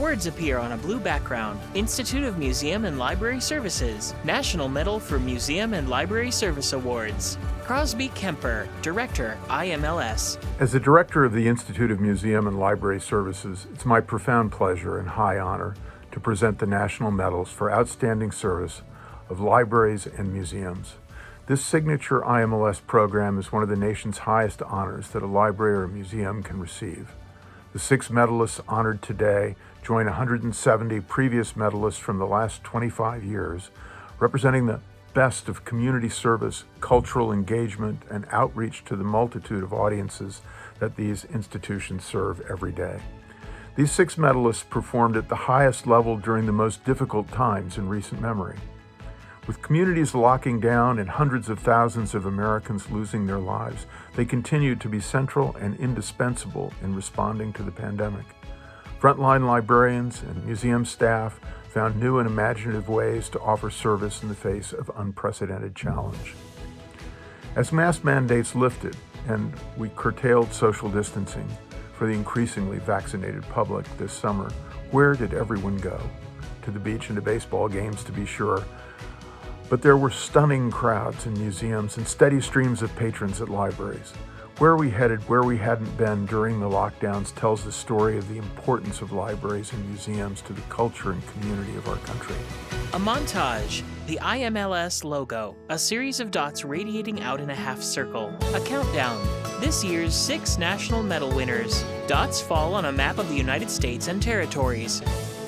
Words appear on a blue background. Institute of Museum and Library Services, National Medal for Museum and Library Service Awards. Crosby Kemper, Director, IMLS. As the Director of the Institute of Museum and Library Services, it's my profound pleasure and high honor to present the National Medals for Outstanding Service of Libraries and Museums. This signature IMLS program is one of the nation's highest honors that a library or a museum can receive. The 6 medalists honored today join 170 previous medalists from the last 25 years, representing the best of community service, cultural engagement, and outreach to the multitude of audiences that these institutions serve every day. These 6 medalists performed at the highest level during the most difficult times in recent memory. With communities locking down and hundreds of thousands of Americans losing their lives, they continue to be central and indispensable in responding to the pandemic. Frontline librarians and museum staff found new and imaginative ways to offer service in the face of unprecedented challenge. As mask mandates lifted and we curtailed social distancing for the increasingly vaccinated public this summer, where did everyone go? To the beach and to baseball games, to be sure. But there were stunning crowds in museums and steady streams of patrons at libraries. Where we headed, where we hadn't been during the lockdowns, tells the story of the importance of libraries and museums to the culture and community of our country. A montage, the IMLS logo, a series of dots radiating out in a half circle, a countdown, this year's 6 national medal winners. Dots fall on a map of the United States and territories.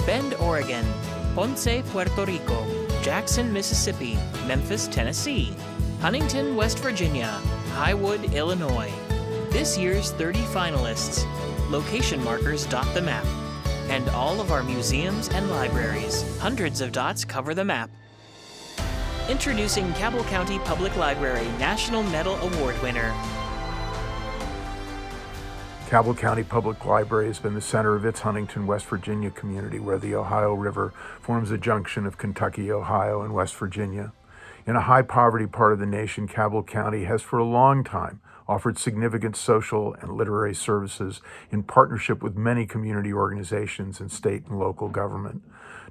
Bend, Oregon, Ponce, Puerto Rico, Jackson, Mississippi, Memphis, Tennessee, Huntington, West Virginia, Highwood, Illinois. This year's 30 finalists. Location markers dot the map. And all of our museums and libraries. Hundreds of dots cover the map. Introducing Cabell County Public Library National Medal Award winner. Cabell County Public Library has been the center of its Huntington, West Virginia community, where the Ohio River forms a junction of Kentucky, Ohio, and West Virginia. In a high-poverty part of the nation, Cabell County has for a long time offered significant social and literary services in partnership with many community organizations and state and local government.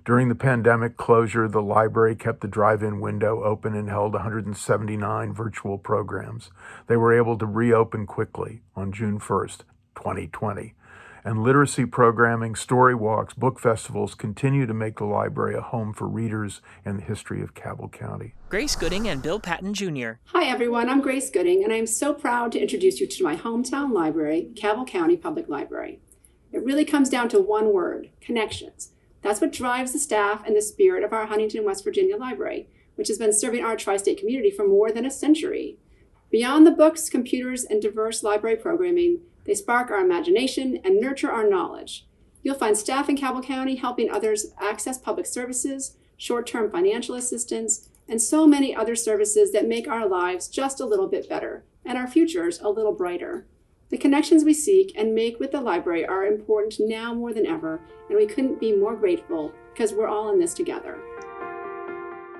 During the pandemic closure, the library kept the drive-in window open and held 179 virtual programs. They were able to reopen quickly on June 1st, 2020. And literacy programming, story walks, book festivals continue to make the library a home for readers and the history of Cabell County. Grace Gooding and Bill Patton Jr. Hi everyone, I'm Grace Gooding, and I'm so proud to introduce you to my hometown library, Cabell County Public Library. It really comes down to one word: connections. That's what drives the staff and the spirit of our Huntington, West Virginia library, which has been serving our tri-state community for more than a century. Beyond the books, computers, and diverse library programming, they spark our imagination and nurture our knowledge. You'll find staff in Cabell County helping others access public services, short-term financial assistance, and so many other services that make our lives just a little bit better and our futures a little brighter. The connections we seek and make with the library are important now more than ever, and we couldn't be more grateful because we're all in this together.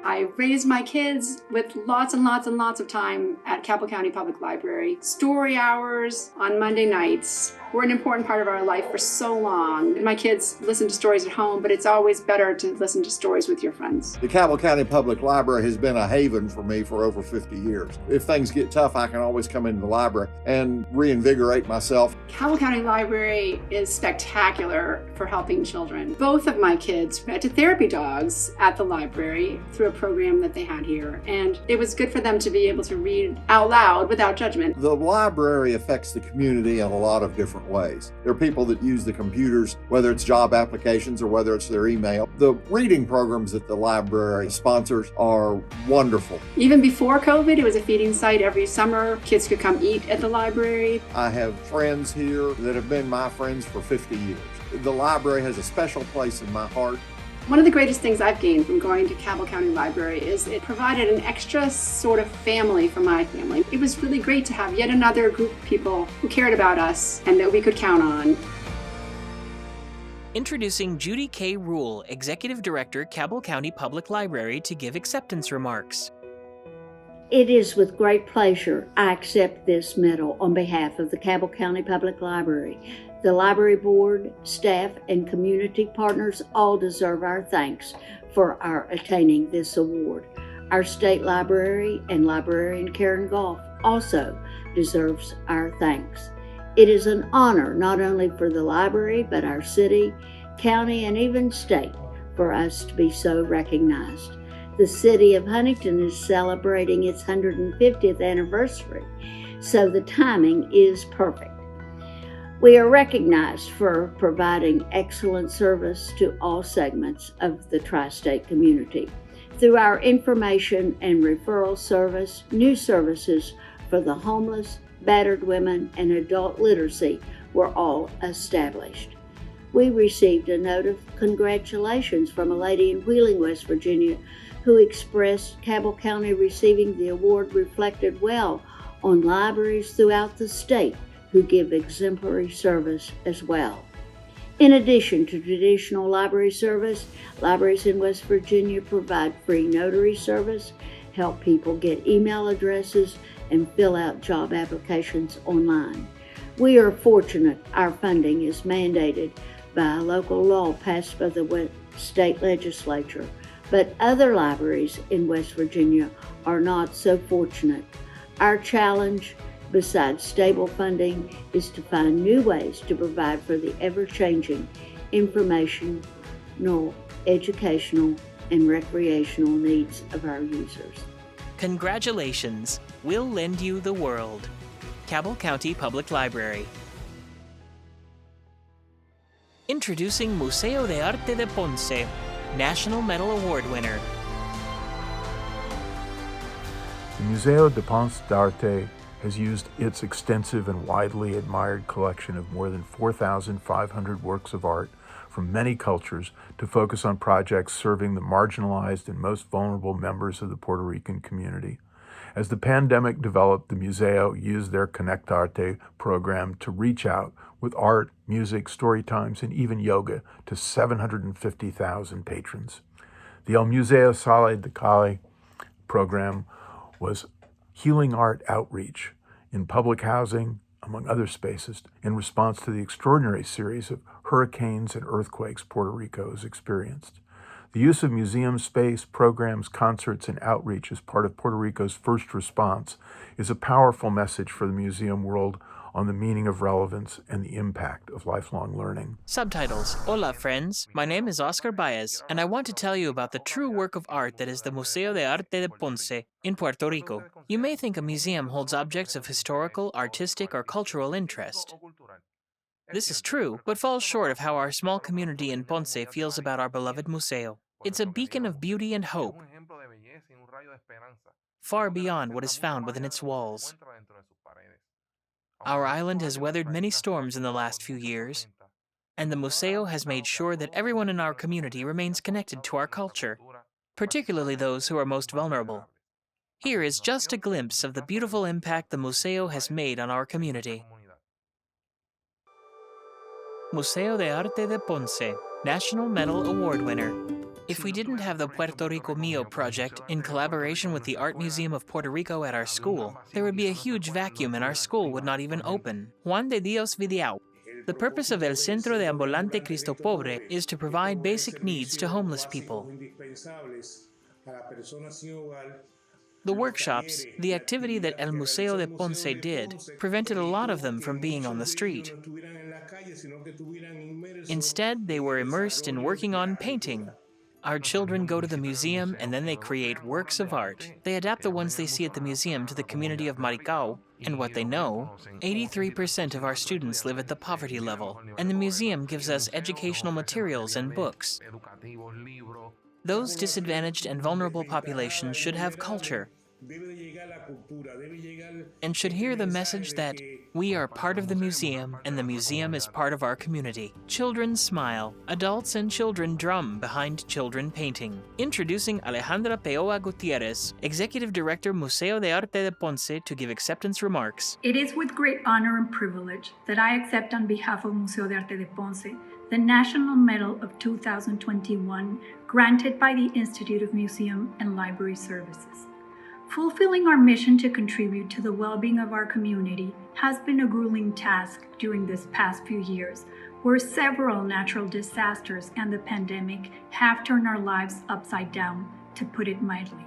I raised my kids with lots and lots and lots of time at Cabell County Public Library. Story hours on Monday nights were an important part of our life for so long. My kids listen to stories at home, but it's always better to listen to stories with your friends. The Cabell County Public Library has been a haven for me for over 50 years. If things get tough, I can always come into the library and reinvigorate myself. Cabell County Library is spectacular for helping children. Both of my kids went to therapy dogs at the library through a program that they had here, and it was good for them to be able to read out loud without judgment. The library affects the community in a lot of different ways. There are people that use the computers, whether it's job applications or whether it's their email. The reading programs that the library sponsors are wonderful. Even before COVID, it was a feeding site every summer. Kids could come eat at the library. I have friends here that have been my friends for 50 years. The library has a special place in my heart. One of the greatest things I've gained from going to Cabell County Library is it provided an extra sort of family for my family. It was really great to have yet another group of people who cared about us and that we could count on. Introducing Judy K. Rule, Executive Director, Cabell County Public Library, to give acceptance remarks. It is with great pleasure I accept this medal on behalf of the Cabell County Public Library. The library board, staff, and community partners all deserve our thanks for our attaining this award. Our state library and librarian Karen Goff also deserves our thanks. It is an honor not only for the library, but our city, county, and even state for us to be so recognized. The city of Huntington is celebrating its 150th anniversary, so the timing is perfect. We are recognized for providing excellent service to all segments of the tri-state community. Through our information and referral service, new services for the homeless, battered women, and adult literacy were all established. We received a note of congratulations from a lady in Wheeling, West Virginia, who expressed Cabell County receiving the award reflected well on libraries throughout the state who give exemplary service as well. In addition to traditional library service, libraries in West Virginia provide free notary service, help people get email addresses, and fill out job applications online. We are fortunate our funding is mandated by a local law passed by the state legislature, but other libraries in West Virginia are not so fortunate. Our challenge, besides stable funding, is to find new ways to provide for the ever-changing informational, educational, and recreational needs of our users. Congratulations! We'll lend you the world. Cabell County Public Library. Introducing Museo de Arte de Ponce, National Medal Award winner. The Museo de Ponce d'Arte has used its extensive and widely admired collection of more than 4,500 works of art from many cultures to focus on projects serving the marginalized and most vulnerable members of the Puerto Rican community. As the pandemic developed, the Museo used their Connect Arte program to reach out with art, music, story times, and even yoga to 750,000 patrons. The El Museo Sale de Cali program was healing art outreach in public housing, among other spaces, in response to the extraordinary series of hurricanes and earthquakes Puerto Rico has experienced. The use of museum space, programs, concerts, and outreach as part of Puerto Rico's first response is a powerful message for the museum world on the meaning of relevance and the impact of lifelong learning. Subtitles. Hola, friends. My name is Oscar Baez, and I want to tell you about the true work of art that is the Museo de Arte de Ponce in Puerto Rico. You may think a museum holds objects of historical, artistic, or cultural interest. This is true, but falls short of how our small community in Ponce feels about our beloved Museo. It's a beacon of beauty and hope, far beyond what is found within its walls. Our island has weathered many storms in the last few years, and the Museo has made sure that everyone in our community remains connected to our culture, particularly those who are most vulnerable. Here is just a glimpse of the beautiful impact the Museo has made on our community. Museo de Arte de Ponce, National Medal Award winner. If we didn't have the Puerto Rico Mio project in collaboration with the Art Museum of Puerto Rico at our school, there would be a huge vacuum and our school would not even open. Juan de Dios Vidiao. The purpose of El Centro de Ambulante Cristo Pobre is to provide basic needs to homeless people. The workshops, the activity that El Museo de Ponce did, prevented a lot of them from being on the street. Instead, they were immersed in working on painting. Our children go to the museum and then they create works of art. They adapt the ones they see at the museum to the community of Maricao and what they know. 83% of our students live at the poverty level, and the museum gives us educational materials and books. Those disadvantaged and vulnerable populations should have culture and should hear the message that we are part of the museum and the museum is part of our community. Children smile, adults and children drum behind children painting. Introducing Alejandra Peoa Gutierrez, Executive Director Museo de Arte de Ponce, to give acceptance remarks. It is with great honor and privilege that I accept on behalf of Museo de Arte de Ponce the National Medal of 2021 granted by the Institute of Museum and Library Services. Fulfilling our mission to contribute to the well-being of our community has been a grueling task during this past few years, where several natural disasters and the pandemic have turned our lives upside down, to put it mildly.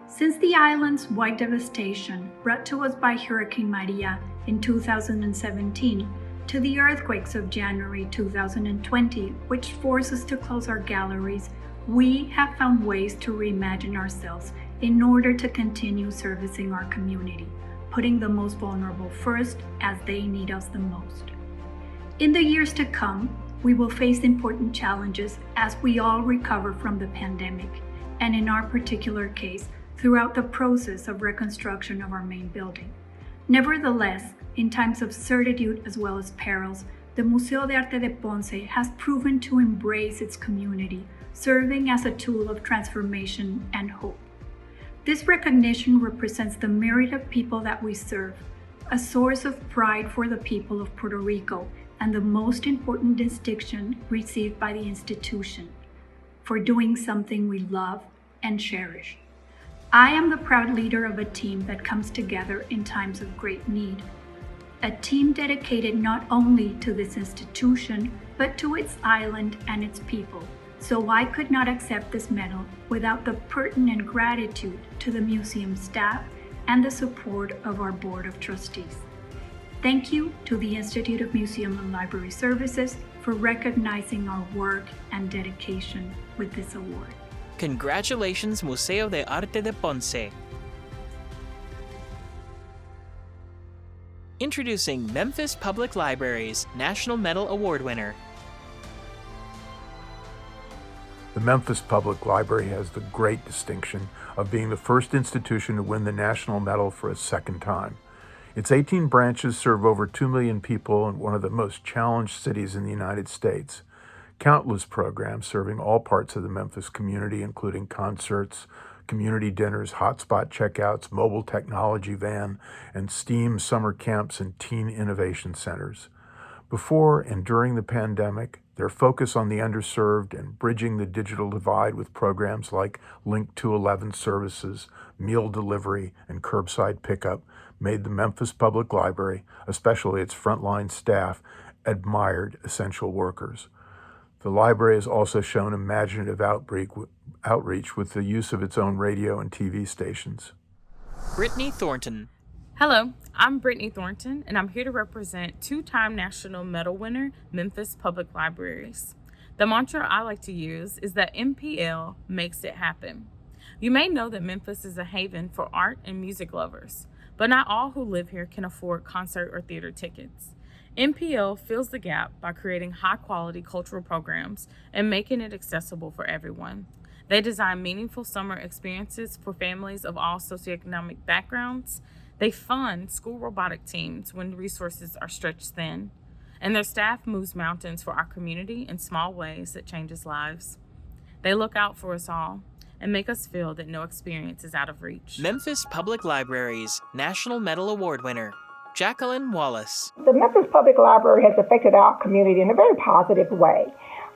Since the island's wide devastation brought to us by Hurricane Maria in 2017, to the earthquakes of January 2020, which forced us to close our galleries, we have found ways to reimagine ourselves in order to continue servicing our community, putting the most vulnerable first as they need us the most. In the years to come, we will face important challenges as we all recover from the pandemic, and in our particular case, throughout the process of reconstruction of our main building. Nevertheless, in times of certitude as well as perils, the Museo de Arte de Ponce has proven to embrace its community, serving as a tool of transformation and hope. This recognition represents the merit of people that we serve, a source of pride for the people of Puerto Rico, and the most important distinction received by the institution for doing something we love and cherish. I am the proud leader of a team that comes together in times of great need, a team dedicated not only to this institution, but to its island and its people. So I could not accept this medal without the pertinent gratitude to the museum staff and the support of our Board of Trustees. Thank you to the Institute of Museum and Library Services for recognizing our work and dedication with this award. Congratulations, Museo de Arte de Ponce. Introducing Memphis Public Library's National Medal Award winner. The Memphis Public Library has the great distinction of being the first institution to win the National Medal for a second time. Its 18 branches serve over 2 million people in one of the most challenged cities in the United States. Countless programs serving all parts of the Memphis community, including concerts, community dinners, hotspot checkouts, mobile technology van, and STEAM summer camps and teen innovation centers. Before and during the pandemic, their focus on the underserved and bridging the digital divide with programs like Link to 11 services, meal delivery, and curbside pickup made the Memphis Public Library, especially its frontline staff, admired essential workers. The library has also shown imaginative outreach with the use of its own radio and TV stations. Brittany Thornton. Hello, I'm Brittany Thornton, and I'm here to represent two-time National Medal winner Memphis Public Libraries. The mantra I like to use is that MPL makes it happen. You may know that Memphis is a haven for art and music lovers, but not all who live here can afford concert or theater tickets. MPL fills the gap by creating high-quality cultural programs and making it accessible for everyone. They design meaningful summer experiences for families of all socioeconomic backgrounds. They fund school robotic teams when resources are stretched thin, and their staff moves mountains for our community in small ways that changes lives. They look out for us all and make us feel that no experience is out of reach. Memphis Public Library's National Medal Award winner, Jacqueline Wallace. The Memphis Public Library has affected our community in a very positive way.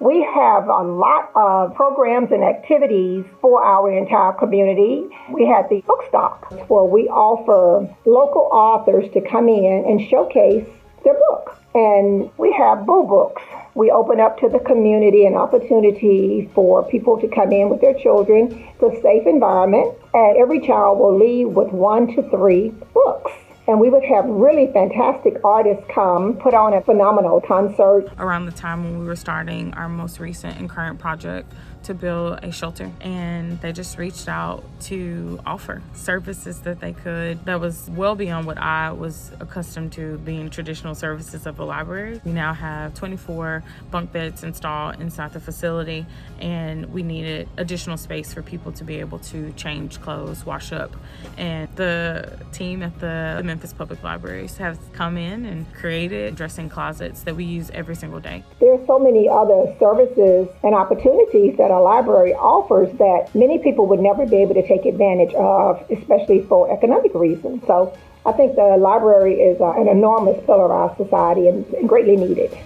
We have a lot of programs and activities for our entire community. We have the book stop where we offer local authors to come in and showcase their book. And we have Boo Books. We open up to the community an opportunity for people to come in with their children. It's a safe environment, and every child will leave with 1 to 3 books. And we would have really fantastic artists come, put on a phenomenal concert. Around the time when we were starting our most recent and current project to build a shelter, and they just reached out to offer services that they could that was well beyond what I was accustomed to being traditional services of a library. We now have 24 bunk beds installed inside the facility, and we needed additional space for people to be able to change clothes, wash up. And the team at the Memphis Public Libraries have come in and created dressing closets that we use every single day. There are so many other services and opportunities that a library offers that many people would never be able to take advantage of, especially for economic reasons. So I think the library is an enormous pillar of our society and greatly needed.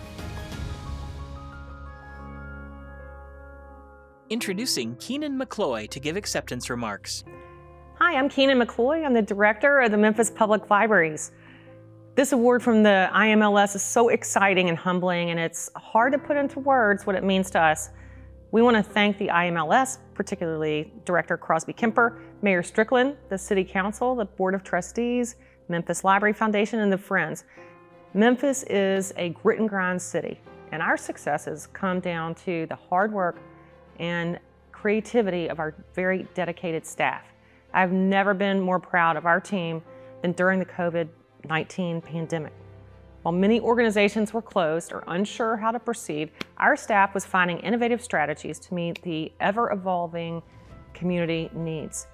Introducing Keenan McCloy to give acceptance remarks. Hi, I'm Keenan McCloy. I'm the director of the Memphis Public Libraries. This award from the IMLS is so exciting and humbling, and it's hard to put into words what it means to us. We want to thank the IMLS, particularly Director Crosby Kemper, Mayor Strickland, the City Council, the Board of Trustees, Memphis Library Foundation, and the Friends. Memphis is a grit and grind city, and our successes come down to the hard work and creativity of our very dedicated staff. I've never been more proud of our team than during the COVID-19 pandemic. While many organizations were closed or unsure how to proceed, our staff was finding innovative strategies to meet the ever-evolving community needs.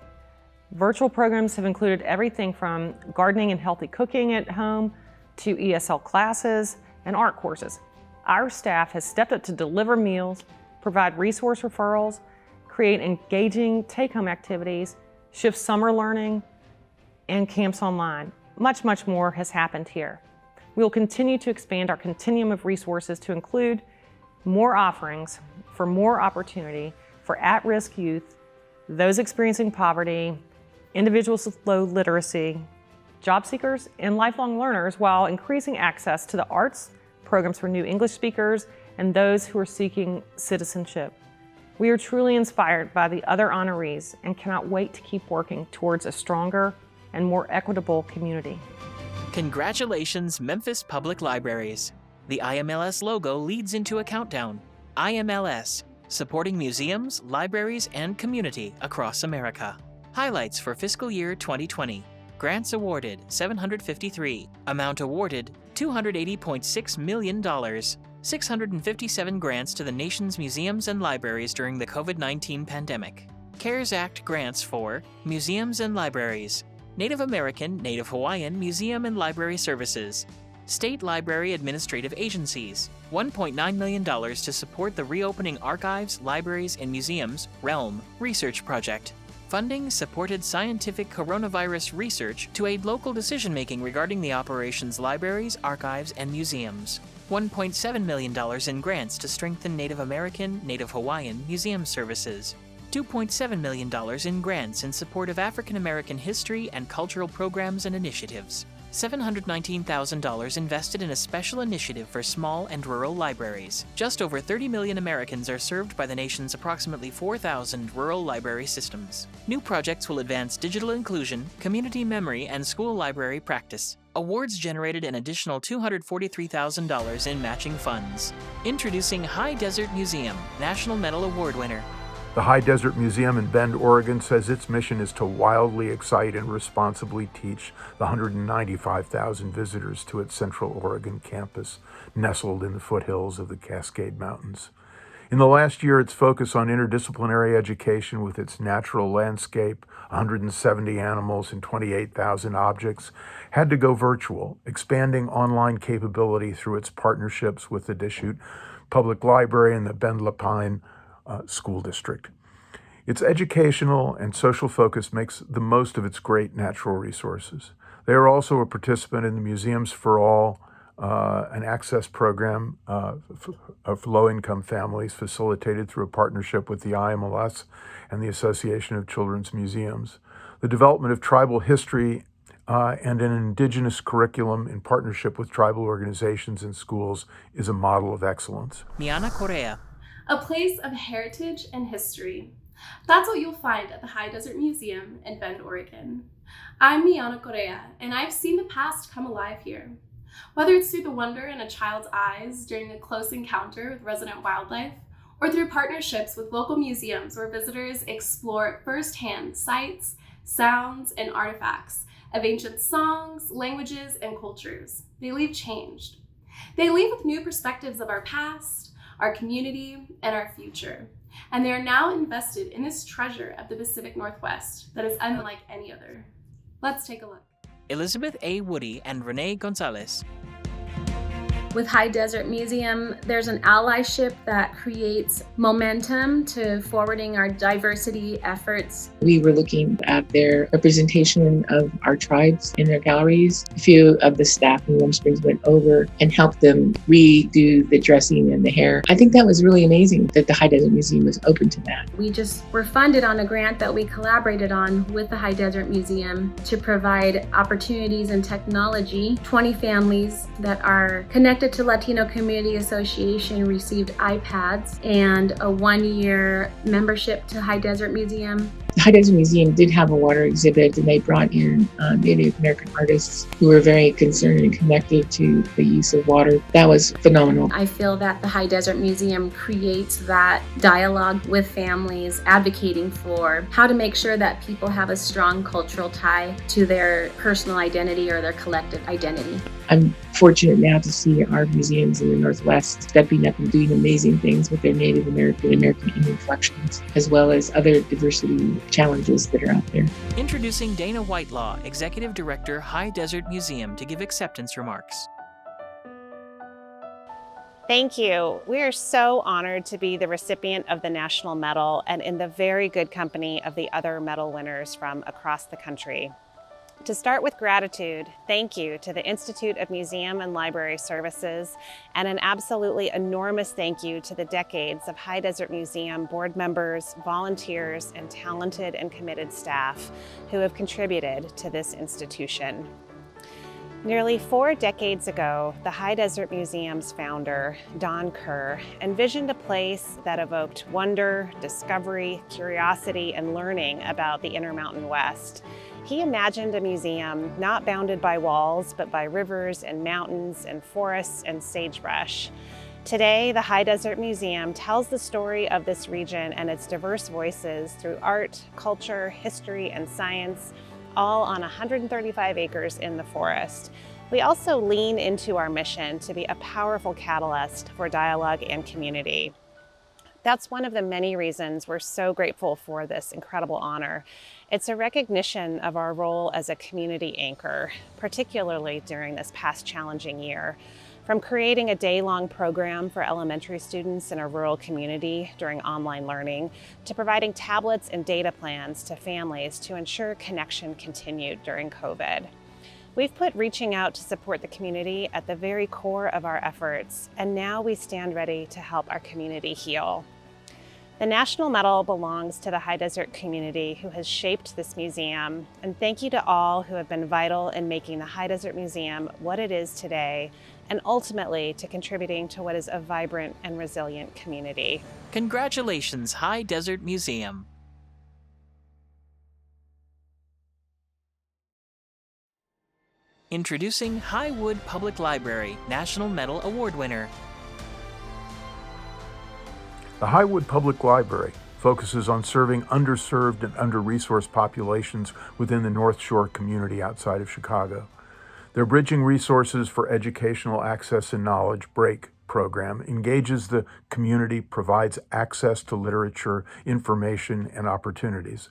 Virtual programs have included everything from gardening and healthy cooking at home to ESL classes and art courses. Our staff has stepped up to deliver meals, provide resource referrals, create engaging take-home activities, shift summer learning, and camps online. Much, much more has happened here. We will continue to expand our continuum of resources to include more offerings for more opportunity for at-risk youth, those experiencing poverty, individuals with low literacy, job seekers, and lifelong learners, while increasing access to the arts, programs for new English speakers, and those who are seeking citizenship. We are truly inspired by the other honorees and cannot wait to keep working towards a stronger and more equitable community. Congratulations, Memphis Public Libraries. The IMLS logo leads into a countdown. IMLS, supporting museums, libraries, and community across America. Highlights for fiscal year 2020. Grants awarded, 753. Amount awarded, $280.6 million. 657 grants to the nation's museums and libraries during the COVID-19 pandemic. CARES Act grants for museums and libraries, Native American, Native Hawaiian Museum and Library Services, State Library Administrative Agencies, $1.9 million to support the Reopening Archives, Libraries, and Museums Realm Research Project. Funding supported scientific coronavirus research to aid local decision-making regarding the operations libraries, archives, and museums. $1.7 million in grants to strengthen Native American, Native Hawaiian museum services. $2.7 million in grants in support of African American history and cultural programs and initiatives. $719,000 invested in a special initiative for small and rural libraries. Just over 30 million Americans are served by the nation's approximately 4,000 rural library systems. New projects will advance digital inclusion, community memory, and school library practice. Awards generated an additional $243,000 in matching funds. Introducing High Desert Museum, National Medal Award winner. The High Desert Museum in Bend, Oregon says its mission is to wildly excite and responsibly teach the 195,000 visitors to its Central Oregon campus, nestled in the foothills of the Cascade Mountains. In the last year, its focus on interdisciplinary education with its natural landscape, 170 animals, and 28,000 objects had to go virtual, expanding online capability through its partnerships with the Deschutes Public Library and the Bend Lapine School District. Its educational and social focus makes the most of its great natural resources. They are also a participant in the Museums for All, an access program of low-income families facilitated through a partnership with the IMLS and the Association of Children's Museums. The development of tribal history and an indigenous curriculum in partnership with tribal organizations and schools is a model of excellence. Miana Correa. A place of heritage and history. That's what you'll find at the High Desert Museum in Bend, Oregon. I'm Miana Correa, and I've seen the past come alive here. Whether it's through the wonder in a child's eyes during a close encounter with resident wildlife, or through partnerships with local museums where visitors explore firsthand sights, sounds, and artifacts of ancient songs, languages, and cultures, they leave changed. They leave with new perspectives of our past, our community, and our future. And they are now invested in this treasure of the Pacific Northwest that is unlike any other. Let's take a look. Elizabeth A. Woody and Renee Gonzalez. With High Desert Museum, there's an allyship that creates momentum to forwarding our diversity efforts. We were looking at their representation of our tribes in their galleries. A few of the staff in Warm Springs went over and helped them redo the dressing and the hair. I think that was really amazing that the High Desert Museum was open to that. We just were funded on a grant that we collaborated on with the High Desert Museum to provide opportunities and technology. 20 families that are connected to Latino Community Association received iPads and a 1-year membership to High Desert Museum. The High Desert Museum did have a water exhibit, and they brought in Native American artists who were very concerned and connected to the use of water. That was phenomenal. I feel that the High Desert Museum creates that dialogue with families, advocating for how to make sure that people have a strong cultural tie to their personal identity or their collective identity. I'm fortunate now to see our museums in the Northwest stepping up and doing amazing things with their Native American Indian collections, as well as other diversity challenges that are out there. Introducing Dana Whitelaw, Executive Director, High Desert Museum, to give acceptance remarks. Thank you. We are so honored to be the recipient of the National Medal and in the very good company of the other medal winners from across the country. To start with gratitude, thank you to the Institute of Museum and Library Services, and an absolutely enormous thank you to the decades of High Desert Museum board members, volunteers, and talented and committed staff who have contributed to this institution. Nearly 4 decades ago, the High Desert Museum's founder, Don Kerr, envisioned a place that evoked wonder, discovery, curiosity, and learning about the Intermountain West. He imagined a museum not bounded by walls, but by rivers and mountains and forests and sagebrush. Today, the High Desert Museum tells the story of this region and its diverse voices through art, culture, history, and science, all on 135 acres in the forest. We also lean into our mission to be a powerful catalyst for dialogue and community. That's one of the many reasons we're so grateful for this incredible honor. It's a recognition of our role as a community anchor, particularly during this past challenging year. From creating a day-long program for elementary students in a rural community during online learning, to providing tablets and data plans to families to ensure connection continued during COVID. We've put reaching out to support the community at the very core of our efforts, and now we stand ready to help our community heal. The National Medal belongs to the High Desert community who has shaped this museum, and thank you to all who have been vital in making the High Desert Museum what it is today, and ultimately to contributing to what is a vibrant and resilient community. Congratulations, High Desert Museum. Introducing Highwood Public Library, National Medal Award winner. The Highwood Public Library focuses on serving underserved and under-resourced populations within the North Shore community outside of Chicago. Their Bridging Resources for Educational Access and Knowledge, BREAK program engages the community, provides access to literature, information, and opportunities.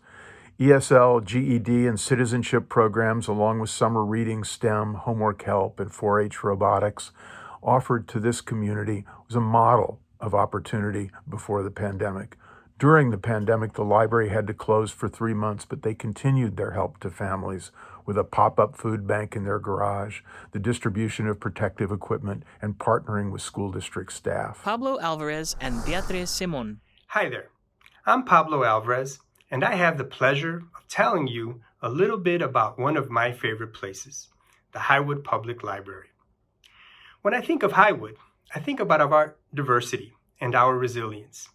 ESL, GED, and citizenship programs, along with summer reading, STEM, homework help, and 4-H robotics, offered to this community was a model of opportunity before the pandemic. During the pandemic, the library had to close for 3 months, but they continued their help to families with a pop-up food bank in their garage, the distribution of protective equipment, and partnering with school district staff. Pablo Alvarez and Beatriz Simon. Hi there, I'm Pablo Alvarez, and I have the pleasure of telling you a little bit about one of my favorite places, the Highwood Public Library. When I think of Highwood, I think about our diversity and our resilience,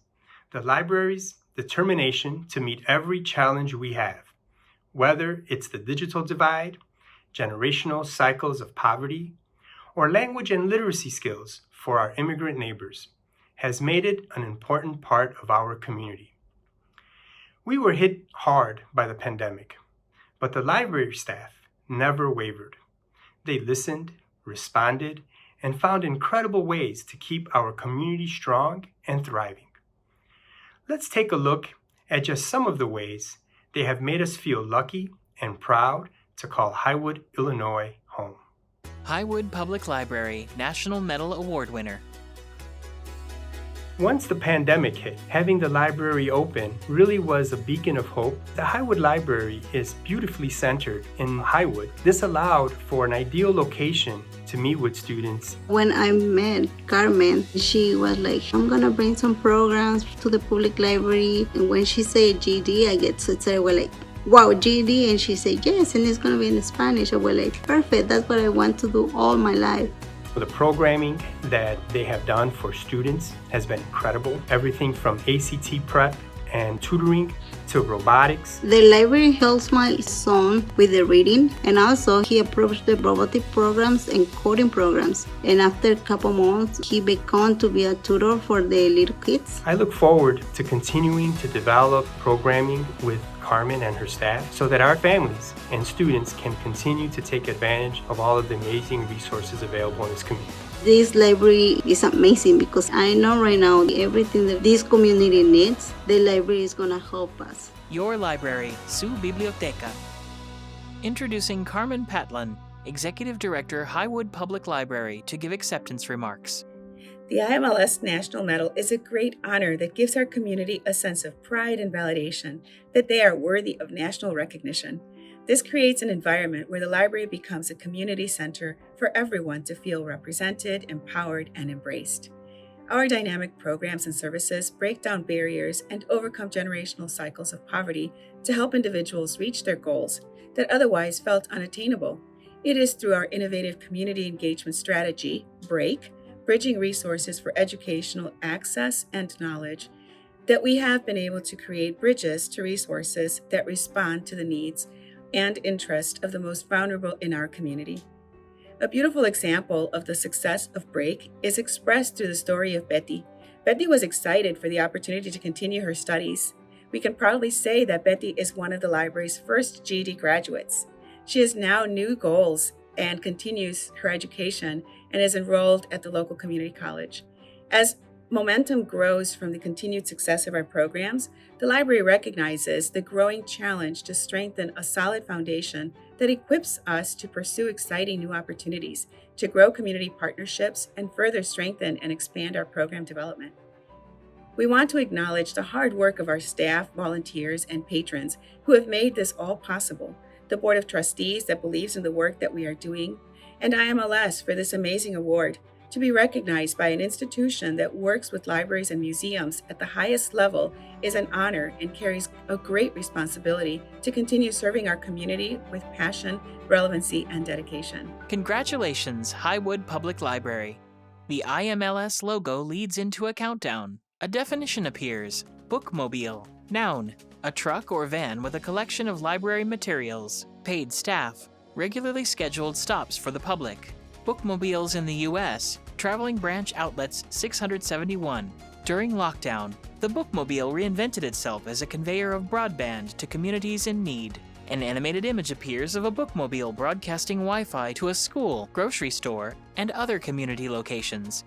the library's determination to meet every challenge we have, whether it's the digital divide, generational cycles of poverty, or language and literacy skills for our immigrant neighbors, has made it an important part of our community. We were hit hard by the pandemic, but the library staff never wavered. They listened, responded, and found incredible ways to keep our community strong and thriving. Let's take a look at just some of the ways they have made us feel lucky and proud to call Highwood, Illinois, home. Highwood Public Library National Medal Award winner. Once the pandemic hit, having the library open really was a beacon of hope. The Highwood Library is beautifully centered in Highwood. This allowed for an ideal location to meet with students. When I met Carmen, she was like, I'm gonna bring some programs to the public library. And when she said GD, I get so excited. We're like, wow, GD? And she said, yes, and it's gonna be in Spanish. And we're like, perfect, that's what I want to do all my life. The programming that they have done for students has been incredible. Everything from ACT prep and tutoring to robotics. The library helps my son with the reading, and also he approves the robotic programs and coding programs. And after a couple months, he began to be a tutor for the little kids. I look forward to continuing to develop programming with Carmen and her staff so that our families and students can continue to take advantage of all of the amazing resources available in this community. This library is amazing because I know right now everything that this community needs, the library is going to help us. Your library, Su Biblioteca. Introducing Carmen Patlin, Executive Director, Highwood Public Library, to give acceptance remarks. The IMLS National Medal is a great honor that gives our community a sense of pride and validation that they are worthy of national recognition. This creates an environment where the library becomes a community center for everyone to feel represented, empowered, and embraced. Our dynamic programs and services break down barriers and overcome generational cycles of poverty to help individuals reach their goals that otherwise felt unattainable. It is through our innovative community engagement strategy, BREAK, Bridging Resources for Educational Access and Knowledge, that we have been able to create bridges to resources that respond to the needs and interest of the most vulnerable in our community. A beautiful example of the success of BREAK is expressed through the story of Betty. Betty was excited for the opportunity to continue her studies. We can proudly say that Betty is one of the library's first GED graduates. She has now new goals and continues her education and is enrolled at the local community college. As momentum grows from the continued success of our programs, the library recognizes the growing challenge to strengthen a solid foundation that equips us to pursue exciting new opportunities, to grow community partnerships, and further strengthen and expand our program development. We want to acknowledge the hard work of our staff, volunteers, and patrons who have made this all possible, the Board of Trustees that believes in the work that we are doing, and IMLS for this amazing award. To be recognized by an institution that works with libraries and museums at the highest level is an honor and carries a great responsibility to continue serving our community with passion, relevancy, and dedication. Congratulations, Highwood Public Library. The IMLS logo leads into a countdown. A definition appears: bookmobile. Noun: a truck or van with a collection of library materials. Paid staff: regularly scheduled stops for the public. Bookmobiles in the U.S., traveling branch outlets 671. During lockdown, the bookmobile reinvented itself as a conveyor of broadband to communities in need. An animated image appears of a bookmobile broadcasting Wi-Fi to a school, grocery store, and other community locations.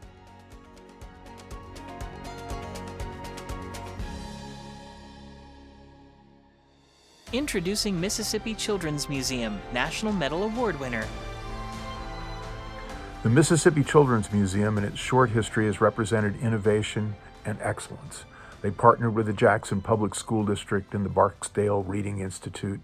Introducing Mississippi Children's Museum, National Medal Award winner. The Mississippi Children's Museum in its short history has represented innovation and excellence. They partnered with the Jackson Public School District and the Barksdale Reading Institute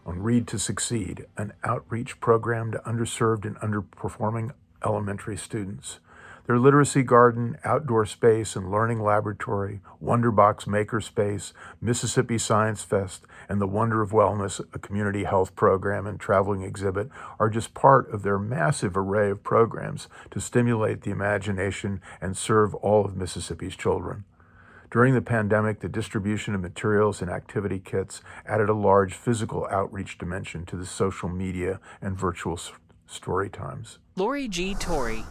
on Read to Succeed, an outreach program to underserved and underperforming elementary students. Their literacy garden, outdoor space, and learning laboratory, Wonderbox Makerspace, Mississippi Science Fest, and the Wonder of Wellness, a community health program and traveling exhibit, are just part of their massive array of programs to stimulate the imagination and serve all of Mississippi's children. During the pandemic, the distribution of materials and activity kits added a large physical outreach dimension to the social media and virtual story times. Lori G. Torrey.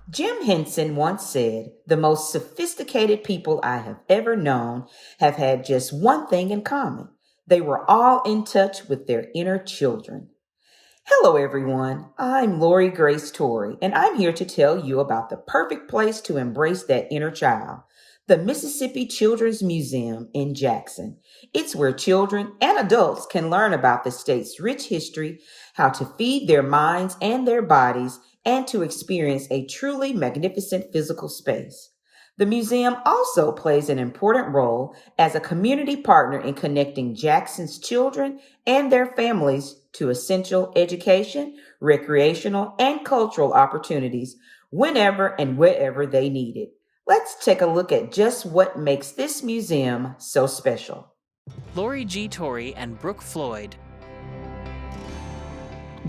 Jim Henson once said, "The most sophisticated people I have ever known have had just one thing in common. They were all in touch with their inner children." Hello, everyone. I'm Lori Grace Torrey, and I'm here to tell you about the perfect place to embrace that inner child, the Mississippi Children's Museum in Jackson. It's where children and adults can learn about the state's rich history, how to feed their minds and their bodies, and to experience a truly magnificent physical space. The museum also plays an important role as a community partner in connecting Jackson's children and their families to essential education, recreational, and cultural opportunities whenever and wherever they need it. Let's take a look at just what makes this museum so special. Lori G. Torrey and Brooke Floyd.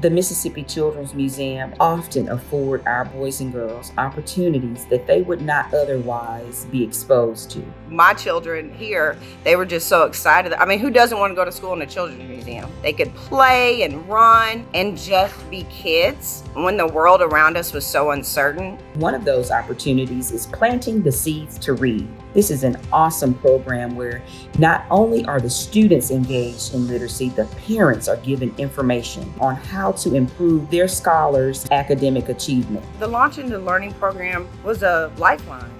The Mississippi Children's Museum often afford our boys and girls opportunities that they would not otherwise be exposed to. My children here, they were just so excited. I mean, who doesn't want to go to school in a children's museum? They could play and run and just be kids when the world around us was so uncertain. One of those opportunities is planting the seeds to read. This is an awesome program where not only are the students engaged in literacy, the parents are given information on how to improve their scholars' academic achievement. The Launch into Learning program was a lifeline.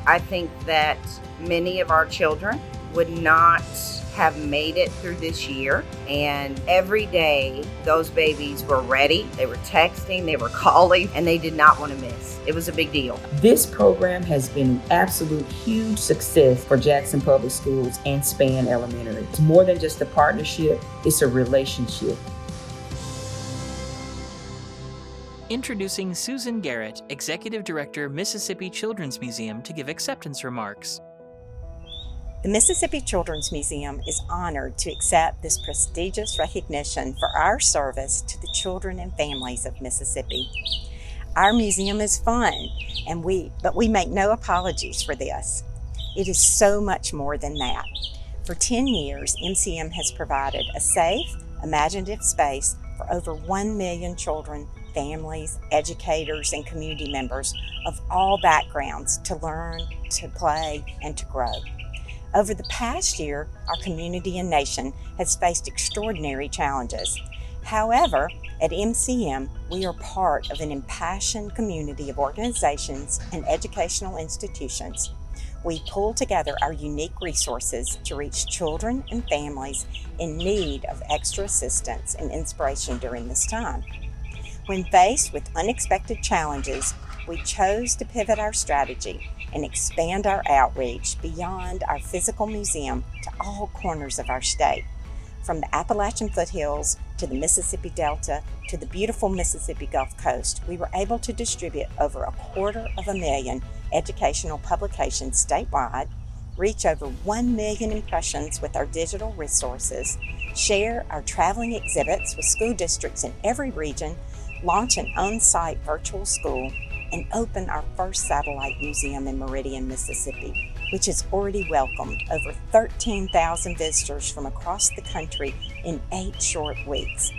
I think that many of our children would not have made it through this year, and every day those babies were ready. They were texting, they were calling, and they did not want to miss. It was a big deal. This program has been an absolute huge success for Jackson Public Schools and Span Elementary. It's more than just a partnership, it's a relationship. Introducing Susan Garrett, Executive Director, Mississippi Children's Museum, to give acceptance remarks. The Mississippi Children's Museum is honored to accept this prestigious recognition for our service to the children and families of Mississippi. Our museum is fun, but we make no apologies for this. It is so much more than that. For 10 years, MCM has provided a safe, imaginative space for over 1 million children, families, educators, and community members of all backgrounds to learn, to play, and to grow. Over the past year, our community and nation has faced extraordinary challenges. However, at MCM, we are part of an impassioned community of organizations and educational institutions. We pull together our unique resources to reach children and families in need of extra assistance and inspiration during this time. When faced with unexpected challenges, we chose to pivot our strategy and expand our outreach beyond our physical museum to all corners of our state. From the Appalachian foothills to the Mississippi Delta to the beautiful Mississippi Gulf Coast, we were able to distribute over 250,000 educational publications statewide, reach over 1 million impressions with our digital resources, share our traveling exhibits with school districts in every region, launch an on-site virtual school, and open our first satellite museum in Meridian, Mississippi, which has already welcomed over 13,000 visitors from across the country in 8 short weeks.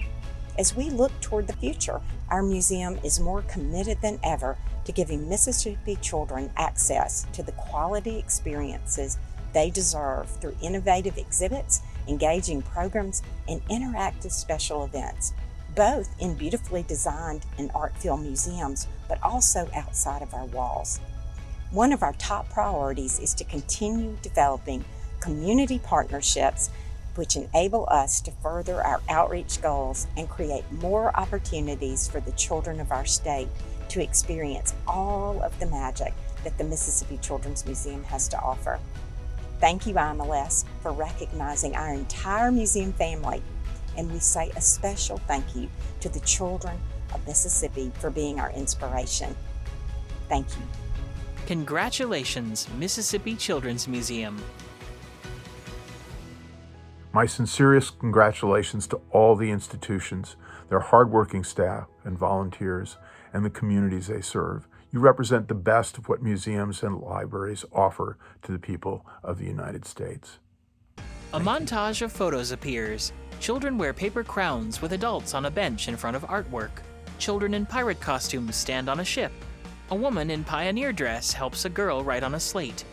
As we look toward the future, our museum is more committed than ever to giving Mississippi children access to the quality experiences they deserve through innovative exhibits, engaging programs, and interactive special events, both in beautifully designed and art-filled museums, but also outside of our walls. One of our top priorities is to continue developing community partnerships which enable us to further our outreach goals and create more opportunities for the children of our state to experience all of the magic that the Mississippi Children's Museum has to offer. Thank you, IMLS, for recognizing our entire museum family, and we say a special thank you to the children of Mississippi for being our inspiration. Thank you. Congratulations, Mississippi Children's Museum. My sincerest congratulations to all the institutions, their hardworking staff and volunteers, and the communities they serve. You represent the best of what museums and libraries offer to the people of the United States. A montage of photos appears. Children wear paper crowns with adults on a bench in front of artwork. Children in pirate costumes stand on a ship. A woman in pioneer dress helps a girl write on a slate.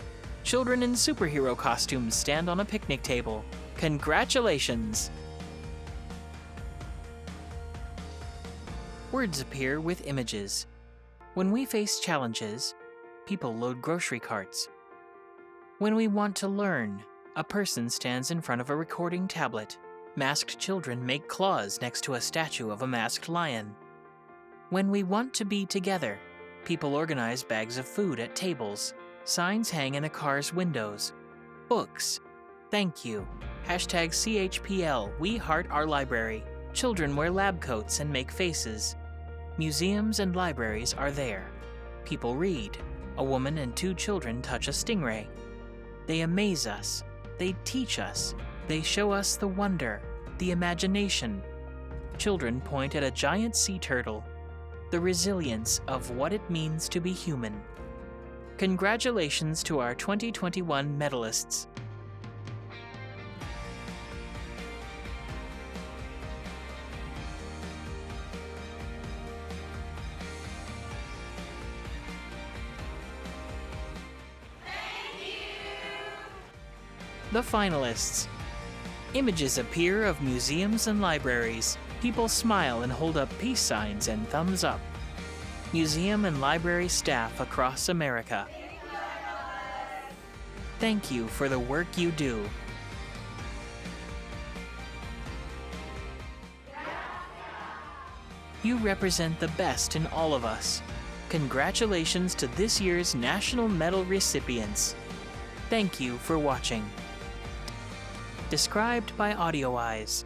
Children in superhero costumes stand on a picnic table. Congratulations! Words appear with images. When we face challenges, people load grocery carts. When we want to learn, a person stands in front of a recording tablet. Masked children make claws next to a statue of a masked lion. When we want to be together, people organize bags of food at tables, signs hang in a car's windows, books, thank you, #CHPL, we heart our library. Children wear lab coats and make faces. Museums and libraries are there. People read. A woman and 2 children touch a stingray. They amaze us. They teach us. They show us the wonder, the imagination. Children point at a giant sea turtle. The resilience of what it means to be human. Congratulations to our 2021 medalists. The finalists. Images appear of museums and libraries. People smile and hold up peace signs and thumbs up. Museum and library staff across America. Thank you for the work you do. You represent the best in all of us. Congratulations to this year's National Medal recipients. Thank you for watching. Described by AudioEyes.